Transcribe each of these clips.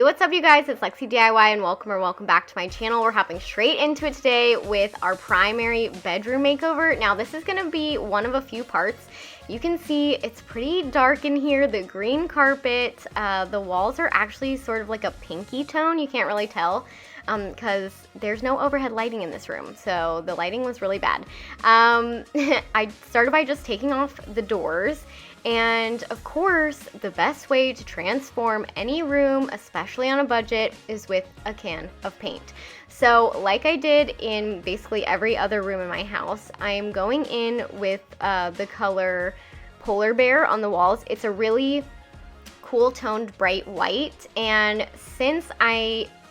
What's up, you guys? It's Lexi DIY and welcome back to my channel. We're hopping straight into it today with our primary bedroom makeover. Now this is going to be one of a few parts. You can see it's pretty dark in here. The green carpet, the walls are actually sort of like a pinky tone. You can't really tell because there's no overhead lighting in this room, so the lighting was really bad. I started by just taking off the doors. And of course, the best way to transform any room, especially on a budget, is with a can of paint. So like I did in basically every other room in my house, I am going in with the color Polar Bear on the walls. It's a really cool toned bright white, and since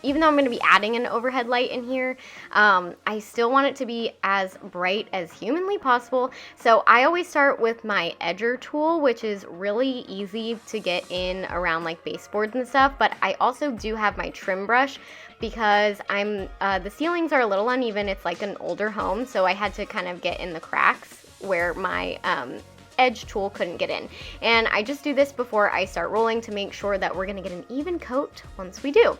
even though I'm going to be adding an overhead light in here, I still want it to be as bright as humanly possible. So I always start with my edger tool, which is really easy to get in around like baseboards and stuff. But I also do have my trim brush because the ceilings are a little uneven. It's like an older home, so I had to kind of get in the cracks where my edge tool couldn't get in. And I just do this before I start rolling to make sure that we're going to get an even coat once we do.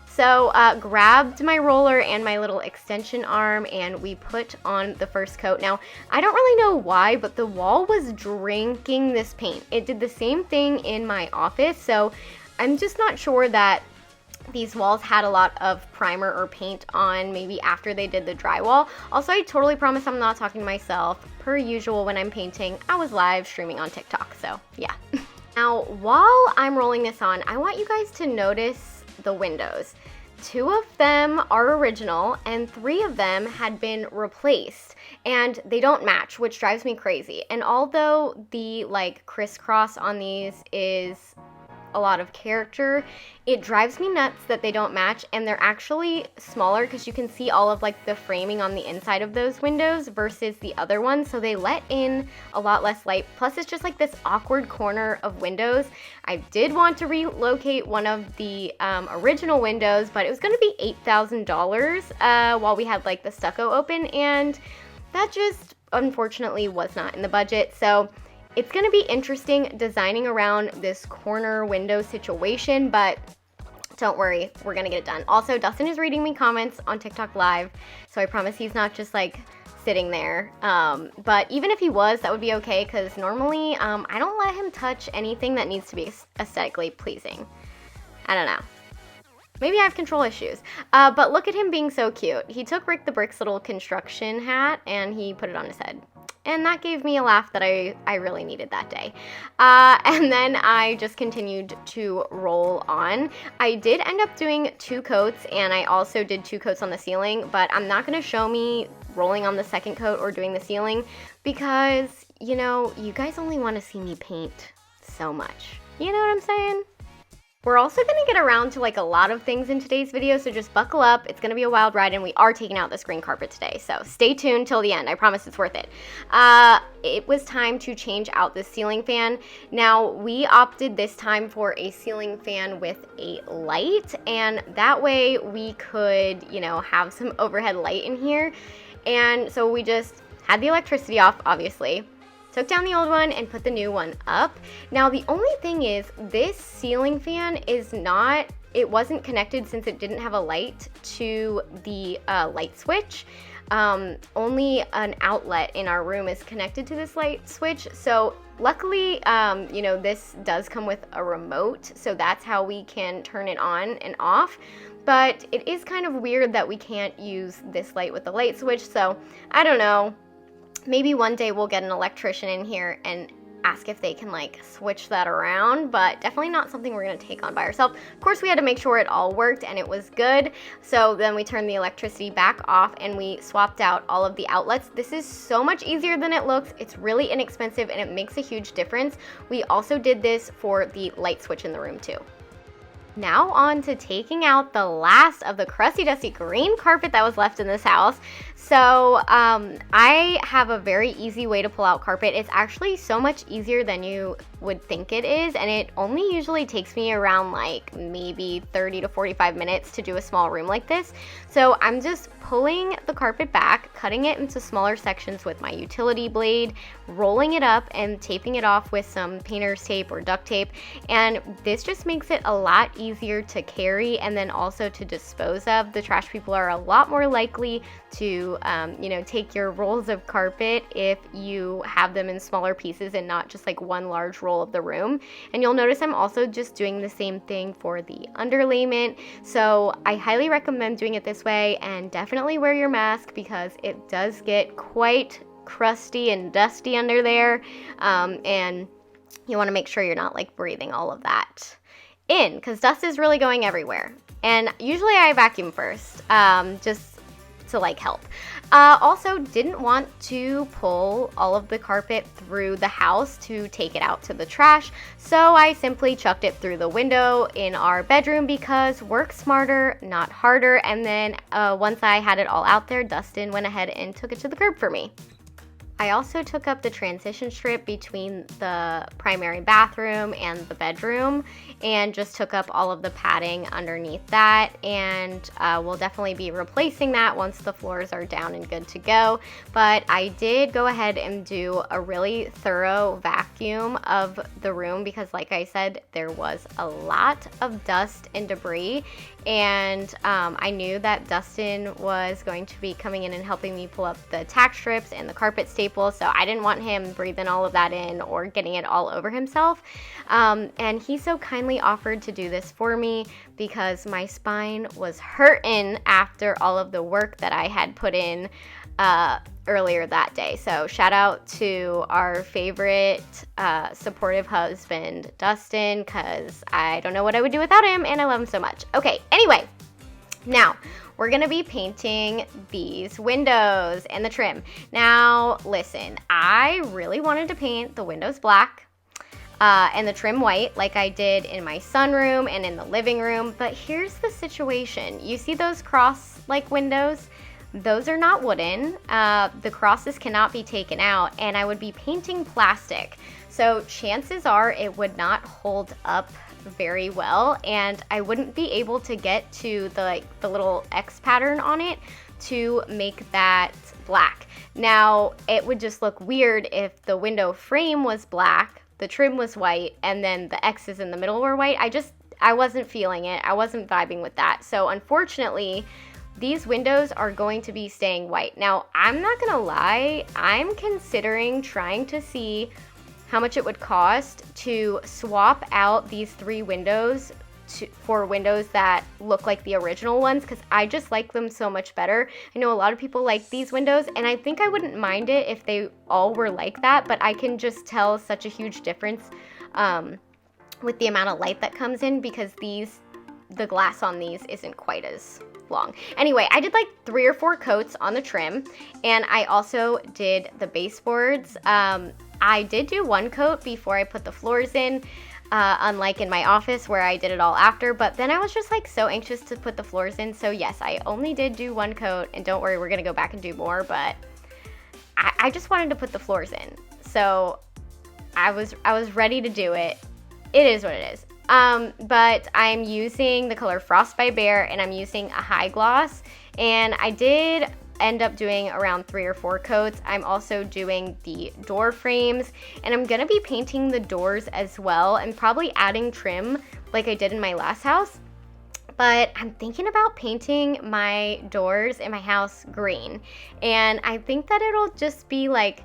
So grabbed my roller and my little extension arm, and we put on the first coat. Now, I don't really know why, but the wall was drinking this paint. It did the same thing in my office, so I'm just not sure that these walls had a lot of primer or paint on maybe after they did the drywall. Also, I totally promise I'm not talking to myself. Per usual, when I'm painting, I was live streaming on TikTok, so yeah. Now, while I'm rolling this on, I want you guys to notice the windows. 2 of them are original and 3 of them had been replaced, and they don't match, which drives me crazy. And although the like crisscross on these is a lot of character, it drives me nuts that they don't match, and they're actually smaller because you can see all of like the framing on the inside of those windows versus the other ones, so they let in a lot less light. Plus it's just like this awkward corner of windows. I did want to relocate one of the original windows, but it was going to be $8,000 while we had like the stucco open, and that just unfortunately was not in the budget. So it's going to be interesting designing around this corner window situation, but don't worry, we're going to get it done. Also, Dustin is reading me comments on TikTok Live, so I promise he's not just like sitting there. But even if he was, that would be okay, because normally I don't let him touch anything that needs to be aesthetically pleasing. I don't know. Maybe I have control issues. But look at him being so cute. He took Rick the Brick's little construction hat and he put it on his head. And that gave me a laugh that I really needed that day. And then I just continued to roll on. I did end up doing 2 coats, and I also did 2 coats on the ceiling, but I'm not going to show me rolling on the second coat or doing the ceiling because, you know, you guys only want to see me paint so much. You know what I'm saying? We're also going to get around to like a lot of things in today's video, so just buckle up. It's going to be a wild ride, and we are taking out this green carpet today, so stay tuned till the end. I promise it's worth it. It was time to change out the ceiling fan. Now, we opted this time for a ceiling fan with a light, and that way we could, you know, have some overhead light in here. And so we just had the electricity off, obviously. Took down the old one and put the new one up. Now the only thing is, this ceiling fan it wasn't connected since it didn't have a light to the light switch. Only an outlet in our room is connected to this light switch. So luckily, you know, this does come with a remote, so that's how we can turn it on and off. But it is kind of weird that we can't use this light with the light switch, so I don't know. Maybe one day we'll get an electrician in here and ask if they can like switch that around, but definitely not something we're going to take on by ourselves. Of course, we had to make sure it all worked and it was good. So then we turned the electricity back off and we swapped out all of the outlets. This is so much easier than it looks. It's really inexpensive and it makes a huge difference. We also did this for the light switch in the room too. Now on to taking out the last of the crusty dusty green carpet that was left in this house. So I have a very easy way to pull out carpet. It's actually so much easier than you would think it is, and it only usually takes me around like maybe 30 to 45 minutes to do a small room like this. So I'm just pulling the carpet back, cutting it into smaller sections with my utility blade, rolling it up and taping it off with some painter's tape or duct tape, and this just makes it a lot easier to carry and then also to dispose of. The trash people are a lot more likely to take your rolls of carpet if you have them in smaller pieces and not just like one large roll of the room. And you'll notice I'm also just doing the same thing for the underlayment. So I highly recommend doing it this way, and definitely wear your mask because it does get quite crusty and dusty under there, and you want to make sure you're not like breathing all of that in, because dust is really going everywhere. And usually I vacuum first, just to like help. Also didn't want to pull all of the carpet through the house to take it out to the trash, so I simply chucked it through the window in our bedroom because work smarter, not harder. And then once I had it all out there, Dustin went ahead and took it to the curb for me. I also took up the transition strip between the primary bathroom and the bedroom and just took up all of the padding underneath that, and we'll definitely be replacing that once the floors are down and good to go. But I did go ahead and do a really thorough vacuum of the room because, like I said, there was a lot of dust and debris, and I knew that Dustin was going to be coming in and helping me pull up the tack strips and the carpet staples, so I didn't want him breathing all of that in or getting it all over himself. And he so kindly offered to do this for me because my spine was hurting after all of the work that I had put in earlier that day. So shout out to our favorite supportive husband, Dustin, because I don't know what I would do without him, and I love him so much. Okay, anyway, now we're gonna be painting these windows and the trim. Now, listen, I really wanted to paint the windows black and the trim white like I did in my sunroom and in the living room, but here's the situation. You see those cross-like windows? Those are not wooden. The crosses cannot be taken out, and I would be painting plastic. So chances are it would not hold up very well, and I wouldn't be able to get to the little X pattern on it to make that black. Now, it would just look weird if the window frame was black, the trim was white, and then the X's in the middle were white. I wasn't feeling it. I wasn't vibing with that. So unfortunately, these windows are going to be staying white. Now, I'm not gonna lie, I'm considering trying to see how much it would cost to swap out these 3 windows for windows that look like the original ones, because I just like them so much better. I know a lot of people like these windows, and I think I wouldn't mind it if they all were like that, but I can just tell such a huge difference with the amount of light that comes in, because the glass on these isn't quite as long. Anyway, I did like 3 or 4 coats on the trim, and I also did the baseboards. I did do 1 coat before I put the floors in, unlike in my office where I did it all after, but then I was just like so anxious to put the floors in, so yes, I only did do 1 coat, and don't worry, we're gonna go back and do more, but I just wanted to put the floors in, so I was ready to do it. It is what it is. But I'm using the color Frost by Bear, and I'm using a high gloss, and I did end up doing around 3 or 4 coats. I'm also doing the door frames, and I'm gonna be painting the doors as well, and probably adding trim like I did in my last house. But I'm thinking about painting my doors in my house green, and I think that it'll just be like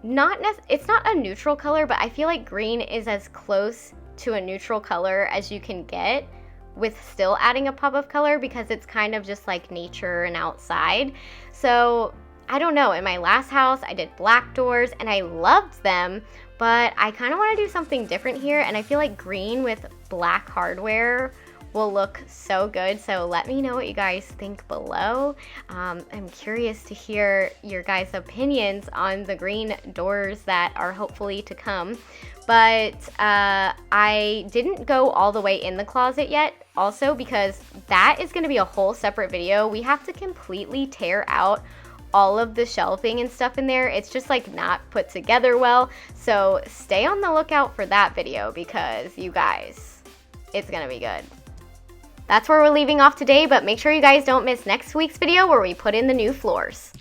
it's not a neutral color, but I feel like green is as close to a neutral color as you can get with still adding a pop of color, because it's kind of just like nature and outside. So I don't know, in my last house I did black doors and I loved them, but I kind of want to do something different here, and I feel like green with black hardware will look so good. So let me know what you guys think below. I'm curious to hear your guys' opinions on the green doors that are hopefully to come. But I didn't go all the way in the closet yet, also because that is going to be a whole separate video. We have to completely tear out all of the shelving and stuff in there, it's just like not put together well. So stay on the lookout for that video because you guys, it's gonna be good. That's where we're leaving off today, but make sure you guys don't miss next week's video where we put in the new floors.